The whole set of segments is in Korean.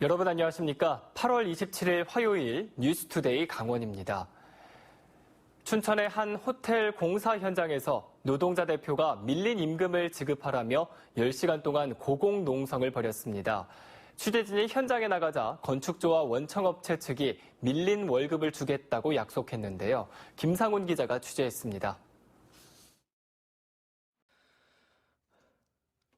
여러분 안녕하십니까? 8월 27일 화요일 뉴스투데이 강원입니다. 춘천의 한 호텔 공사 현장에서 노동자 대표가 밀린 임금을 지급하라며 10시간 동안 고공농성을 벌였습니다. 취재진이 현장에 나가자 건축조와 원청업체 측이 밀린 월급을 주겠다고 약속했는데요. 김상훈 기자가 취재했습니다.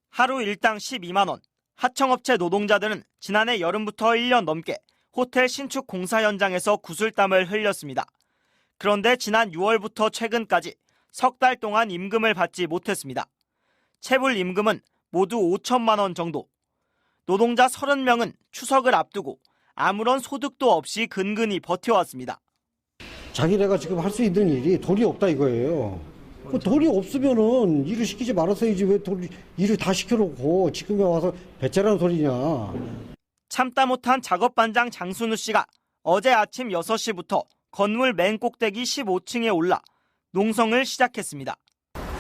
하루 일당 12만 원. 하청업체 노동자들은 지난해 여름부터 1년 넘게 호텔 신축 공사 현장에서 구슬땀을 흘렸습니다. 그런데 지난 6월부터 최근까지 석 달 동안 임금을 받지 못했습니다. 체불 임금은 모두 5천만 원 정도. 노동자 30명은 추석을 앞두고 아무런 소득도 없이 근근히 버텨왔습니다. 자기네가 지금 할 수 있는 일이 돈이 없다 이거예요. 돈이 없으면은 일을 시키지 말았어야지 왜 일을 다 시켜놓고 지금에 와서 배째라는 소리냐. 참다 못한 작업반장 장순우 씨가 어제 아침 6시부터 건물 맨 꼭대기 15층에 올라 농성을 시작했습니다.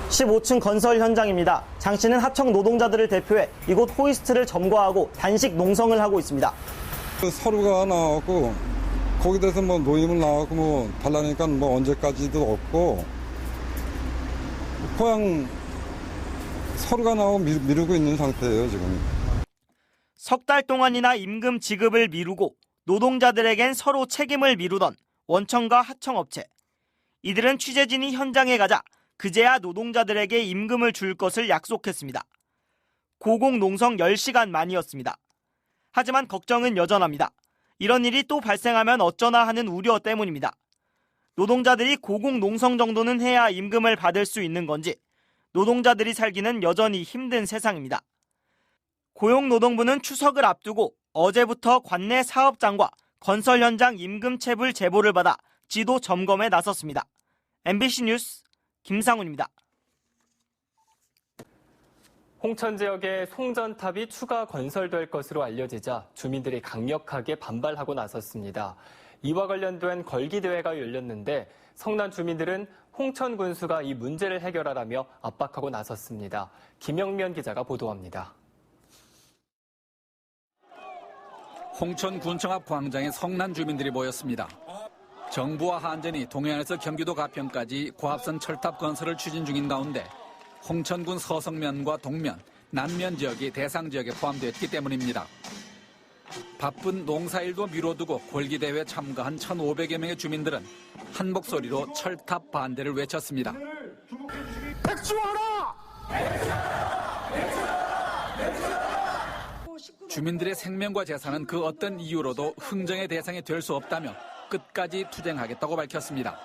15층 건설 현장입니다. 장 씨는 하청 노동자들을 대표해 이곳 호이스트를 점거하고 단식 농성을 하고 있습니다. 서류가 나왔고 거기에 대해서 노임을 나왔고 달라니까 언제까지도 없고 그냥 서류가 나오고 미루고 있는 상태예요, 지금. 석 달 동안이나 임금 지급을 미루고 노동자들에겐 서로 책임을 미루던 원청과 하청업체. 이들은 취재진이 현장에 가자 그제야 노동자들에게 임금을 줄 것을 약속했습니다. 고공농성 10시간 만이었습니다. 하지만 걱정은 여전합니다. 이런 일이 또 발생하면 어쩌나 하는 우려 때문입니다. 노동자들이 고공농성 정도는 해야 임금을 받을 수 있는 건지 노동자들이 살기는 여전히 힘든 세상입니다. 고용노동부는 추석을 앞두고 어제부터 관내 사업장과 건설 현장 임금 체불 제보를 받아 지도 점검에 나섰습니다. MBC 뉴스 김상훈입니다. 홍천 지역에 송전탑이 추가 건설될 것으로 알려지자 주민들이 강력하게 반발하고 나섰습니다. 이와 관련된 걸기대회가 열렸는데 성난 주민들은 홍천 군수가 이 문제를 해결하라며 압박하고 나섰습니다. 김영면 기자가 보도합니다. 홍천 군청 앞 광장에 성난 주민들이 모였습니다. 정부와 한전이 동해안에서 경기도 가평까지 고압선 철탑 건설을 추진 중인 가운데 홍천군 서성면과 동면, 남면 지역이 대상 지역에 포함됐기 때문입니다. 바쁜 농사일도 미뤄두고 골기대회에 참가한 1,500여 명의 주민들은 한 목소리로 철탑 반대를 외쳤습니다. 백수하라! 주민들의 생명과 재산은 그 어떤 이유로도 흥정의 대상이 될 수 없다며 끝까지 투쟁하겠다고 밝혔습니다.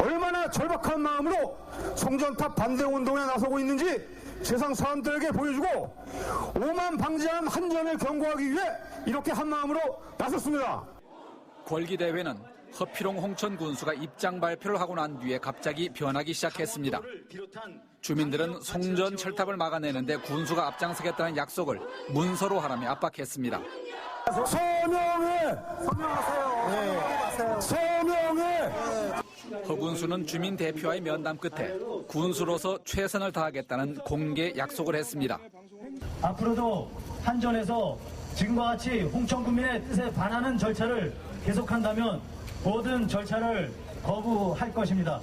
얼마나 절박한 마음으로 송전탑 반대 운동에 나서고 있는지 세상 사람들에게 보여주고 오만 방지한 한전을 경고하기 위해 이렇게 한 마음으로 나섰습니다. 골기대회는 허피롱 홍천 군수가 입장 발표를 하고 난 뒤에 갑자기 변하기 시작했습니다. 주민들은 송전 철탑을 막아내는데 군수가 앞장서겠다는 약속을 문서로 하라며 압박했습니다. 서명해! 서명해! 허 군수는 주민 대표와의 면담 끝에 군수로서 최선을 다하겠다는 공개 약속을 했습니다. 앞으로도 한전에서 지금과 같이 홍천 군민의 뜻에 반하는 절차를 계속한다면 모든 절차를 거부할 것입니다.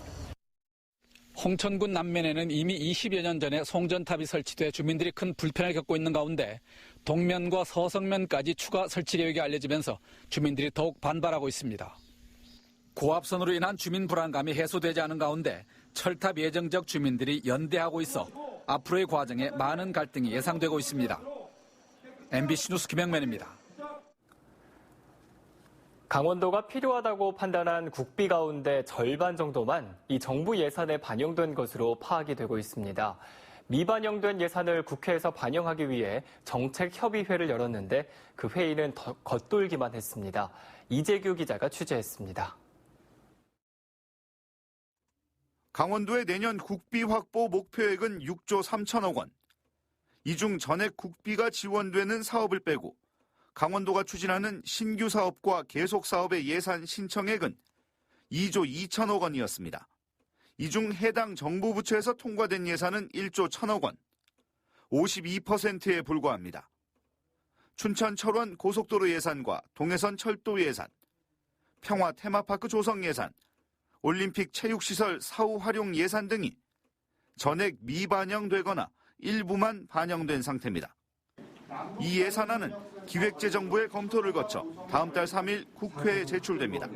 홍천군 남면에는 이미 20여 년 전에 송전탑이 설치돼 주민들이 큰 불편을 겪고 있는 가운데 동면과 서성면까지 추가 설치 계획이 알려지면서 주민들이 더욱 반발하고 있습니다. 고압선으로 인한 주민 불안감이 해소되지 않은 가운데 철탑 예정 지역 주민들이 연대하고 있어 앞으로의 과정에 많은 갈등이 예상되고 있습니다. MBC 뉴스 김영면입니다. 강원도가 필요하다고 판단한 국비 가운데 절반 정도만 이 정부 예산에 반영된 것으로 파악이 되고 있습니다. 미반영된 예산을 국회에서 반영하기 위해 정책협의회를 열었는데 그 회의는 겉돌기만 했습니다. 이재규 기자가 취재했습니다. 강원도의 내년 국비 확보 목표액은 6조 3천억 원. 이 중 전액 국비가 지원되는 사업을 빼고 강원도가 추진하는 신규 사업과 계속 사업의 예산 신청액은 2조 2천억 원이었습니다. 이 중 해당 정부 부처에서 통과된 예산은 1조 1천억 원, 52%에 불과합니다. 춘천 철원 고속도로 예산과 동해선 철도 예산, 평화 테마파크 조성 예산, 올림픽 체육시설 사후 활용 예산 등이 전액 미반영되거나 일부만 반영된 상태입니다. 이 예산안은 기획재정부의 검토를 거쳐 다음 달 3일 국회에 제출됩니다.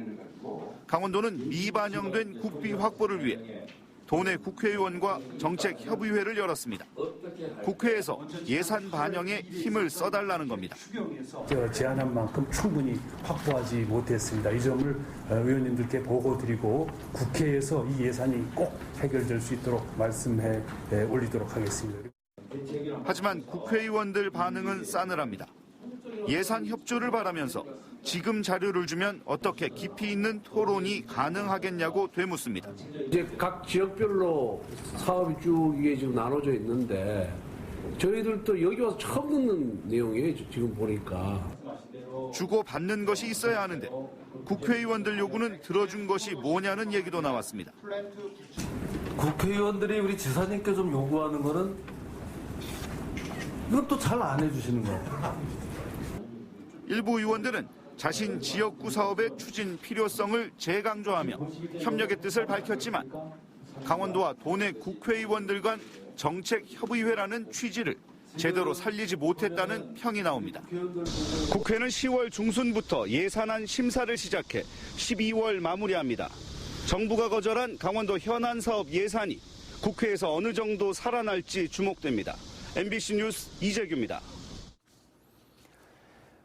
강원도는 미반영된 국비 확보를 위해 도내 국회의원과 정책협의회를 열었습니다. 국회에서 예산 반영에 힘을 써달라는 겁니다. 제안한 만큼 충분히 확보하지 못했습니다. 이 점을 의원님들께 보고드리고 국회에서 이 예산이 꼭 해결될 수 있도록 말씀해 올리도록 하겠습니다. 하지만 국회의원들 반응은 싸늘합니다. 예산 협조를 바라면서 지금 자료를 주면 어떻게 깊이 있는 토론이 가능하겠냐고 되묻습니다. 이제 각 지역별로 사업이 쭉 이게 지금 나눠져 있는데 저희들도 여기 와서 처음 듣는 내용이에요. 지금 보니까. 주고 받는 것이 있어야 하는데 국회의원들 요구는 들어준 것이 뭐냐는 얘기도 나왔습니다. 국회의원들이 우리 지사님께 좀 요구하는 거는 이건 또 잘 안 해주시는 거예요. 일부 의원들은 자신 지역구 사업의 추진 필요성을 재강조하며 협력의 뜻을 밝혔지만 강원도와 도내 국회의원들 간 정책협의회라는 취지를 제대로 살리지 못했다는 평이 나옵니다. 국회는 10월 중순부터 예산안 심사를 시작해 12월 마무리합니다. 정부가 거절한 강원도 현안 사업 예산이 국회에서 어느 정도 살아날지 주목됩니다. MBC 뉴스 이재규입니다.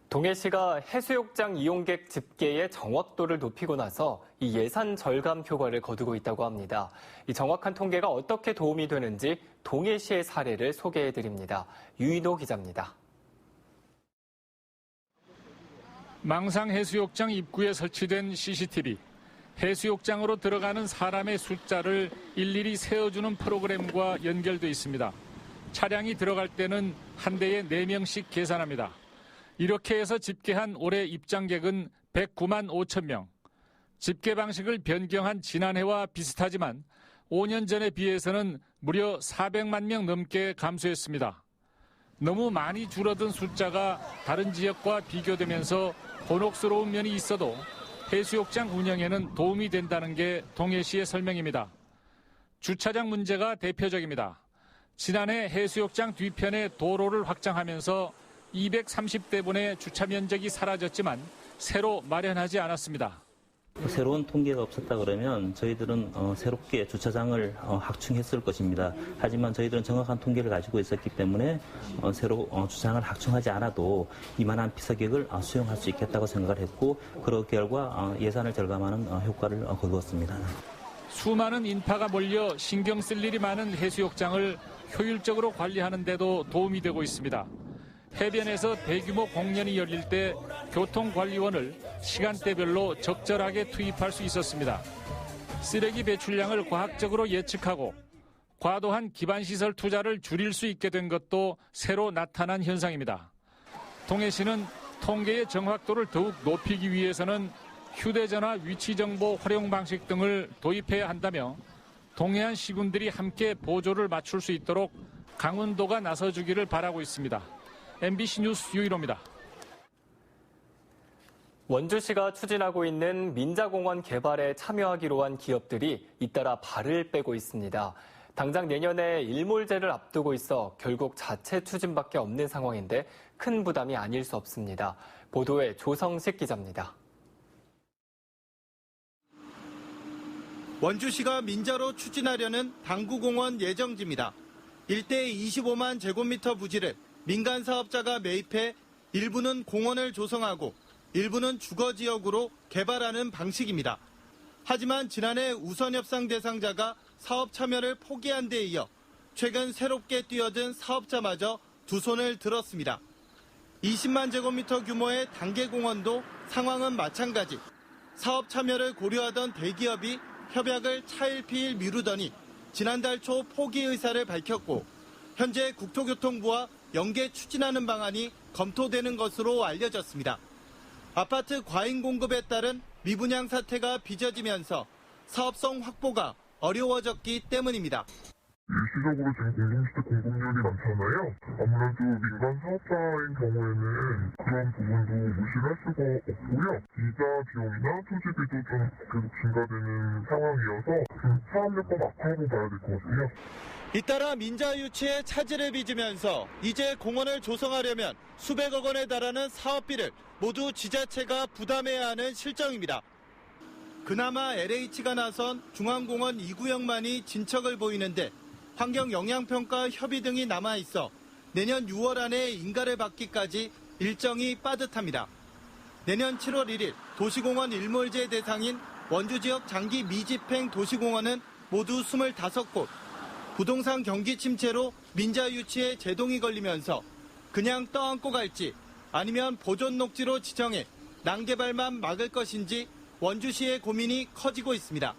동해시가 해수욕장 이용객 집계의 정확도를 높이고 나서 이 예산 절감 효과를 거두고 있다고 합니다. 이 정확한 통계가 어떻게 도움이 되는지 동해시의 사례를 소개해드립니다. 유인호 기자입니다. 망상 해수욕장 입구에 설치된 CCTV. 해수욕장으로 들어가는 사람의 숫자를 일일이 세어주는 프로그램과 연결돼 있습니다. 차량이 들어갈 때는 한 대에 4명씩 계산합니다. 이렇게 해서 집계한 올해 입장객은 109만 5천 명. 집계 방식을 변경한 지난해와 비슷하지만 5년 전에 비해서는 무려 400만 명 넘게 감소했습니다. 너무 많이 줄어든 숫자가 다른 지역과 비교되면서 곤혹스러운 면이 있어도 해수욕장 운영에는 도움이 된다는 게 동해시의 설명입니다. 주차장 문제가 대표적입니다. 지난해 해수욕장 뒤편에 도로를 확장하면서 230대분의 주차 면적이 사라졌지만 새로 마련하지 않았습니다. 새로운 통계가 없었다 그러면 저희들은 새롭게 주차장을 확충했을 것입니다. 하지만 저희들은 정확한 통계를 가지고 있었기 때문에 새로 주차장을 확충하지 않아도 이만한 피서객을 수용할 수 있겠다고 생각을 했고 그 결과 예산을 절감하는 효과를 거두었습니다. 수많은 인파가 몰려 신경 쓸 일이 많은 해수욕장을 효율적으로 관리하는 데도 도움이 되고 있습니다. 해변에서 대규모 공연이 열릴 때 교통관리원을 시간대별로 적절하게 투입할 수 있었습니다. 쓰레기 배출량을 과학적으로 예측하고 과도한 기반시설 투자를 줄일 수 있게 된 것도 새로 나타난 현상입니다. 동해시는 통계의 정확도를 더욱 높이기 위해서는 휴대전화 위치정보 활용 방식 등을 도입해야 한다며 동해안 시군들이 함께 보조를 맞출 수 있도록 강원도가 나서주기를 바라고 있습니다. MBC 뉴스 유일호입니다. 원주시가 추진하고 있는 민자공원 개발에 참여하기로 한 기업들이 잇따라 발을 빼고 있습니다. 당장 내년에 일몰제를 앞두고 있어 결국 자체 추진밖에 없는 상황인데 큰 부담이 아닐 수 없습니다. 보도에 조성식 기자입니다. 원주시가 민자로 추진하려는 당구공원 예정지입니다. 일대에 25만 제곱미터 부지를 민간 사업자가 매입해 일부는 공원을 조성하고 일부는 주거지역으로 개발하는 방식입니다. 하지만 지난해 우선협상 대상자가 사업 참여를 포기한 데 이어 최근 새롭게 뛰어든 사업자마저 두 손을 들었습니다. 20만 제곱미터 규모의 단계공원도 상황은 마찬가지. 사업 참여를 고려하던 대기업이 협약을 차일피일 미루더니 지난달 초 포기 의사를 밝혔고 현재 국토교통부와 연계 추진하는 방안이 검토되는 것으로 알려졌습니다. 아파트 과잉 공급에 따른 미분양 사태가 빚어지면서 사업성 확보가 어려워졌기 때문입니다. 일시적으로 지금 공동주택 공급률이 많잖아요. 아무래도 민간 사업자인 경우에는 그런 부분도 무시할 수가 없고요. 이자 비용이나 토지비도 좀 계속 증가되는 상황이어서 좀 사업 여건 악화로 봐야 될 것 같아요. 잇따라 민자 유치에 차질을 빚으면서 이제 공원을 조성하려면 수백억 원에 달하는 사업비를 모두 지자체가 부담해야 하는 실정입니다. 그나마 LH가 나선 중앙공원 2구역만이 진척을 보이는데 환경영향평가 협의 등이 남아있어 내년 6월 안에 인가를 받기까지 일정이 빠듯합니다. 내년 7월 1일 도시공원 일몰제 대상인 원주 지역 장기 미집행 도시공원은 모두 25곳, 부동산 경기 침체로 민자 유치에 제동이 걸리면서 그냥 떠안고 갈지 아니면 보존 녹지로 지정해 난개발만 막을 것인지 원주시의 고민이 커지고 있습니다.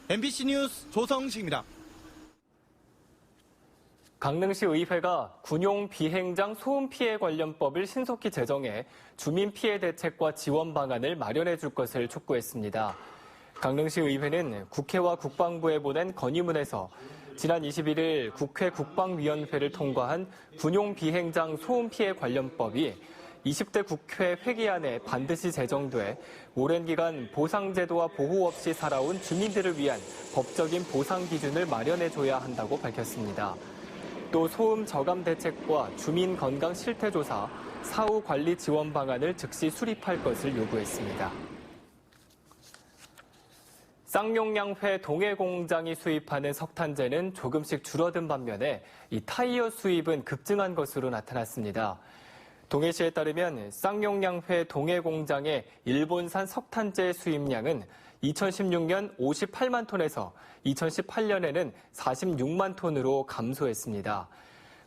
MBC 뉴스 조성식입니다. 강릉시 의회가 군용 비행장 소음 피해 관련법을 신속히 제정해 주민 피해 대책과 지원 방안을 마련해 줄 것을 촉구했습니다. 강릉시 의회는 국회와 국방부에 보낸 건의문에서 지난 21일 국회 국방위원회를 통과한 군용 비행장 소음 피해 관련법이 20대 국회 회기안에 반드시 제정돼 오랜 기간 보상제도와 보호 없이 살아온 주민들을 위한 법적인 보상 기준을 마련해줘야 한다고 밝혔습니다. 또 소음 저감 대책과 주민 건강 실태 조사, 사후 관리 지원 방안을 즉시 수립할 것을 요구했습니다. 쌍용양회 동해 공장이 수입하는 석탄재는 조금씩 줄어든 반면에 이 타이어 수입은 급증한 것으로 나타났습니다. 동해시에 따르면 쌍용양회 동해 공장의 일본산 석탄재 수입량은 2016년 58만 톤에서 2018년에는 46만 톤으로 감소했습니다.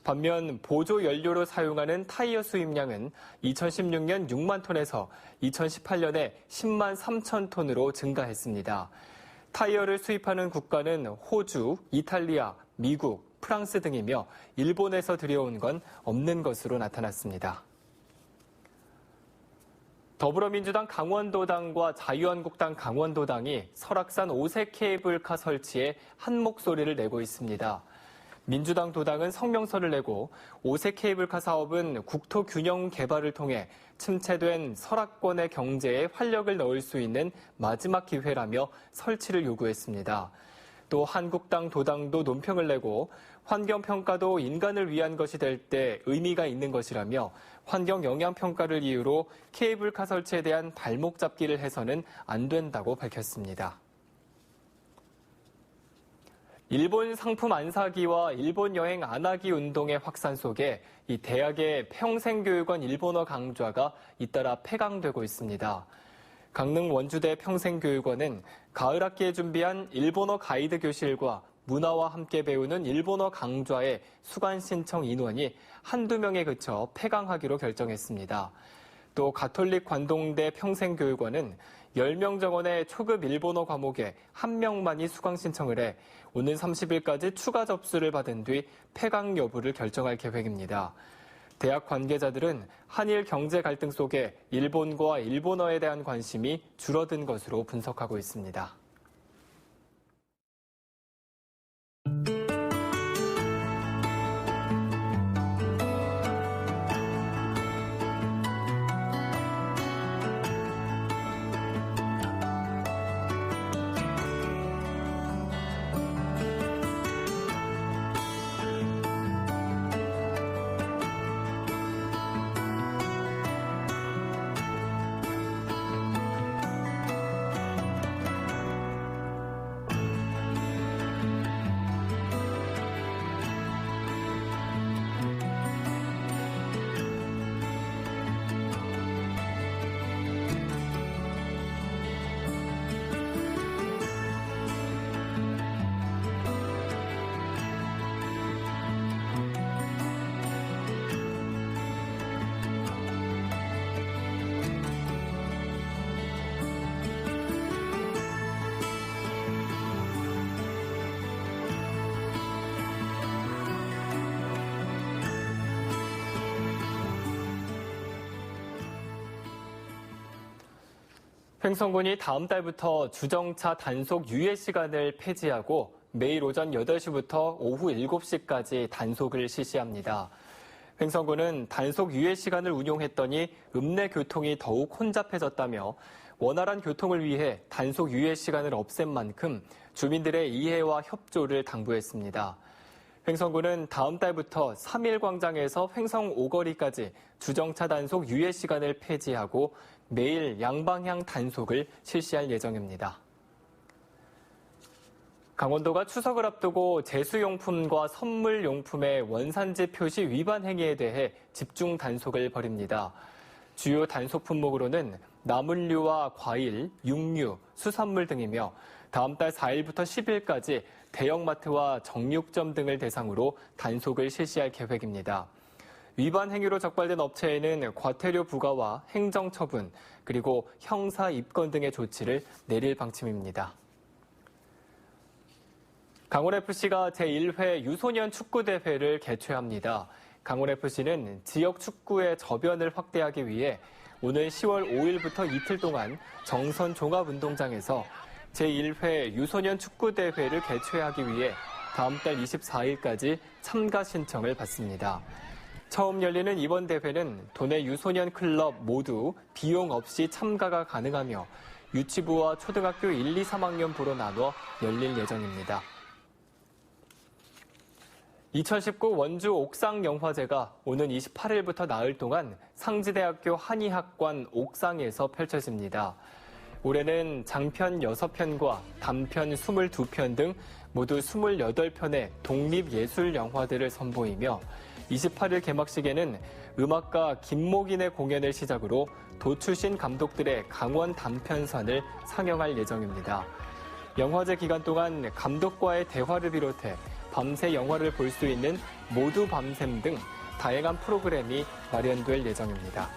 반면 보조 연료로 사용하는 타이어 수입량은 2016년 6만 톤에서 2018년에 10만 3천 톤으로 증가했습니다. 타이어를 수입하는 국가는 호주, 이탈리아, 미국, 프랑스 등이며 일본에서 들여온 건 없는 것으로 나타났습니다. 더불어민주당 강원도당과 자유한국당 강원도당이 설악산 5세 케이블카 설치에 한 목소리를 내고 있습니다. 민주당 도당은 성명서를 내고 5세 케이블카 사업은 국토 균형 개발을 통해 침체된 설악권의 경제에 활력을 넣을 수 있는 마지막 기회라며 설치를 요구했습니다. 또 한국당 도당도 논평을 내고 환경평가도 인간을 위한 것이 될 때 의미가 있는 것이라며 환경영향평가를 이유로 케이블카 설치에 대한 발목 잡기를 해서는 안 된다고 밝혔습니다. 일본 상품 안 사기와 일본 여행 안 하기 운동의 확산 속에 이 대학의 평생교육원 일본어 강좌가 잇따라 폐강되고 있습니다. 강릉 원주대 평생교육원은 가을 학기에 준비한 일본어 가이드 교실과 문화와 함께 배우는 일본어 강좌의 수강 신청 인원이 한두 명에 그쳐 폐강하기로 결정했습니다. 또 가톨릭 관동대 평생교육원은 10명 정원의 초급 일본어 과목에 1명만이 수강 신청을 해 오는 30일까지 추가 접수를 받은 뒤 폐강 여부를 결정할 계획입니다. 대학 관계자들은 한일 경제 갈등 속에 일본과 일본어에 대한 관심이 줄어든 것으로 분석하고 있습니다. 횡성군이 다음 달부터 주정차 단속 유예 시간을 폐지하고 매일 오전 8시부터 오후 7시까지 단속을 실시합니다. 횡성구는 단속 유예 시간을 운용했더니 읍내 교통이 더욱 혼잡해졌다며 원활한 교통을 위해 단속 유예 시간을 없앤 만큼 주민들의 이해와 협조를 당부했습니다. 횡성구는 다음 달부터 3일 광장에서 횡성 오거리까지 주정차 단속 유예 시간을 폐지하고 매일 양방향 단속을 실시할 예정입니다. 강원도가 추석을 앞두고 제수용품과 선물용품의 원산지 표시 위반 행위에 대해 집중 단속을 벌입니다. 주요 단속 품목으로는 나물류와 과일, 육류, 수산물 등이며 다음 달 4일부터 10일까지 대형마트와 정육점 등을 대상으로 단속을 실시할 계획입니다. 위반 행위로 적발된 업체에는 과태료 부과와 행정처분, 그리고 형사 입건 등의 조치를 내릴 방침입니다. 강원FC가 제1회 유소년 축구대회를 개최합니다. 강원FC는 지역 축구의 저변을 확대하기 위해 오늘 10월 5일부터 이틀 동안 정선 종합운동장에서 제1회 유소년 축구대회를 개최하기 위해 다음 달 24일까지 참가 신청을 받습니다. 처음 열리는 이번 대회는 도내 유소년 클럽 모두 비용 없이 참가가 가능하며 유치부와 초등학교 1, 2, 3학년부로 나눠 열릴 예정입니다. 2019 원주 옥상영화제가 오는 28일부터 나흘 동안 상지대학교 한의학관 옥상에서 펼쳐집니다. 올해는 장편 6편과 단편 22편 등 모두 28편의 독립예술 영화들을 선보이며 28일 개막식에는 음악가 김목인의 공연을 시작으로 도출신 감독들의 강원 단편선을 상영할 예정입니다. 영화제 기간 동안 감독과의 대화를 비롯해 밤새 영화를 볼 수 있는 모두 밤샘 등 다양한 프로그램이 마련될 예정입니다.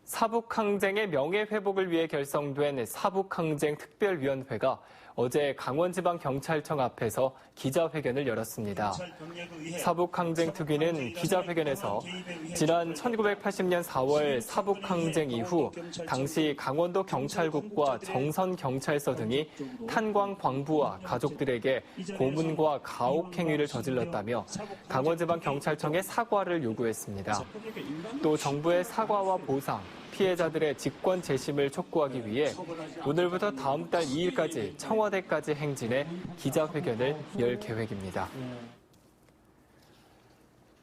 사북항쟁의 명예회복을 위해 결성된 사북항쟁 특별위원회가 어제 강원지방경찰청 앞에서 기자회견을 열었습니다. 사북항쟁특위는 기자회견에서 지난 1980년 4월 사북항쟁 이후 당시 강원도 경찰국과 정선경찰서 등이 탄광 광부와 가족들에게 고문과 가혹 행위를 저질렀다며 강원지방경찰청에 사과를 요구했습니다. 또 정부의 사과와 보상, 피해자들의 직권 재심을 촉구하기 위해 오늘부터 다음 달 2일까지 청와대까지 행진해 기자회견을 열 계획입니다.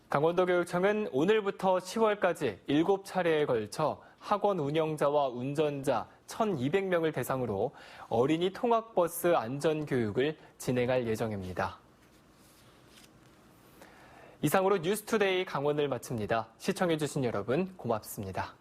강원도교육청은 오늘부터 10월까지 7차례에 걸쳐 학원 운영자와 운전자 1,200명을 대상으로 어린이 통학버스 안전교육을 진행할 예정입니다. 이상으로 뉴스투데이 강원을 마칩니다. 시청해주신 여러분 고맙습니다.